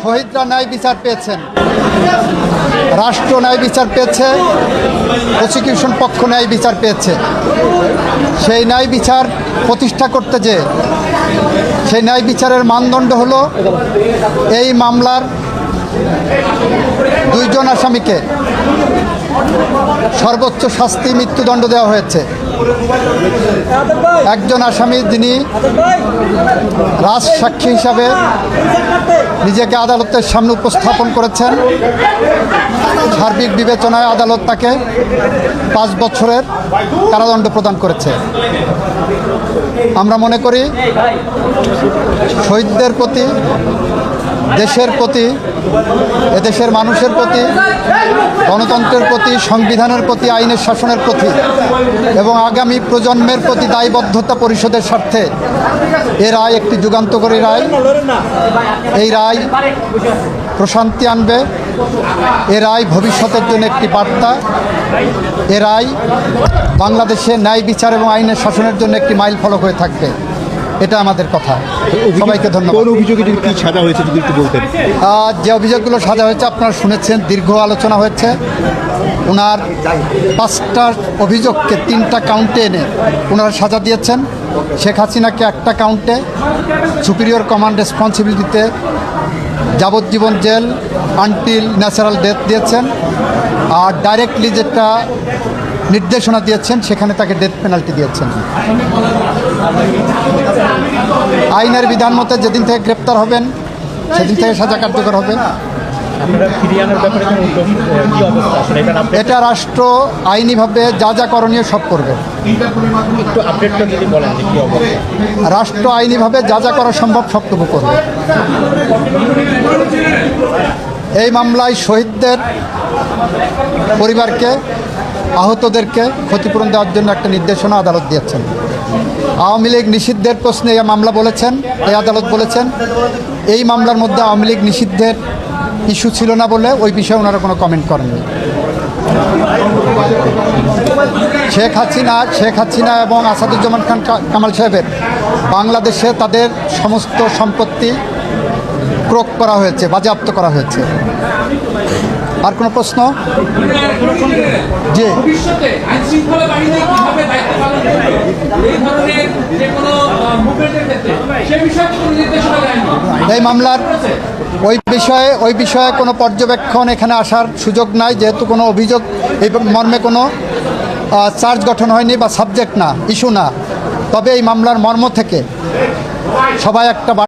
শহীদরা ন্যায় বিচার পেয়েছেন, রাষ্ট্র ন্যায় বিচার পেয়েছে, প্রসিকিউশন পক্ষ ন্যায় বিচার পেয়েছে। সেই ন্যায় বিচার প্রতিষ্ঠা করতে যে সেই ন্যায় বিচারের মানদণ্ড হলো এই মামলার দুইজন আসামিকে সর্বোচ্চ শাস্তি মৃত্যুদণ্ড দেওয়া হয়েছে। একজন আসামি যিনি রাজসাক্ষী হিসাবে নিজেকে আদালতের সামনে উপস্থাপন করেছেন, সার্বিক বিবেচনায় আদালত তাকে 5 বছরের কারাদণ্ড প্রদান করেছে। আমরা মনে করি শহীদদের প্রতি, দেশের প্রতি, এদেশের মানুষের প্রতি, গণতন্ত্রের প্রতি, সংবিধানের প্রতি, আইনের শাসনের প্রতি এবং আগামী প্রজন্মের প্রতি দায়বদ্ধতা পরিশোধের স্বার্থে এ রায় একটি যুগান্তকারী রায়। এই রায় প্রশান্তি আনবে, এ রায় ভবিষ্যতের জন্য একটি বার্তা, এ রায় বাংলাদেশে ন্যায় বিচার এবং আইনের শাসনের জন্য একটি মাইল ফলক হয়ে থাকবে। এটা আমাদের কথা। সবাইকে ধন্যবাদ। কোন অভিযোগে কি সাজা হয়েছে যদি একটু বলতেন? যে অভিযোগগুলো সাজা হয়েছে আপনারা শুনেছেন, দীর্ঘ আলোচনা হয়েছে। ওনার 5টা অভিযোগকে 3টা কাউন্টে এনে ওনারা সাজা দিয়েছেন। শেখ হাসিনাকে একটা কাউন্টে সুপিরিয়র কমান্ড রেসপন্সিবিলিটিতে যাবজ্জীবন জেল আনটিল ন্যাচারাল ডেথ দিয়েছেন, আর ডাইরেক্টলি যেটা নির্দেশনা দিয়েছেন সেখানে তাকে ডেথ পেনাল্টি দিয়েছেন। আইনের বিধান মতে যেদিন থেকে গ্রেপ্তার হবেন সেদিন থেকে সাজা কার্যকর হবে। এটা রাষ্ট্র আইনিভাবে যা যা করণীয় সব করবে। রাষ্ট্র আইনিভাবে যা যা করা সম্ভব সবটুকু করবে। এই মামলায় শহীদদের পরিবারকে, আহতদেরকে ক্ষতিপূরণ দেওয়ার জন্য একটা নির্দেশনা আদালত দিয়েছেন। আওয়ামী লীগ নিষিদ্ধের প্রশ্নে এই মামলা বলেছেন, এই আদালত বলেছেন এই মামলার মধ্যে আওয়ামী লীগ নিষিদ্ধের ইস্যু ছিল না বলে ওই বিষয়ে ওনারা কোনো কমেন্ট করেননি। শেখ হাসিনা এবং আসাদুজ্জামান খান কামাল সাহেবের বাংলাদেশে তাদের সমস্ত সম্পত্তি ক্রোক করা হয়েছে, বাজেয়াপ্ত করা হয়েছে। আর কোনো প্রশ্ন? জি, এই মামলার ওই বিষয়ে কোনো পর্যবেক্ষণ এখানে আসার সুযোগ নাই, যেহেতু কোনো অভিযোগ এই মর্মে কোনো চার্জ গঠন হয়নি বা সাবজেক্ট না, ইস্যু না। তবে এই মামলার মর্ম থেকে সবাই একটা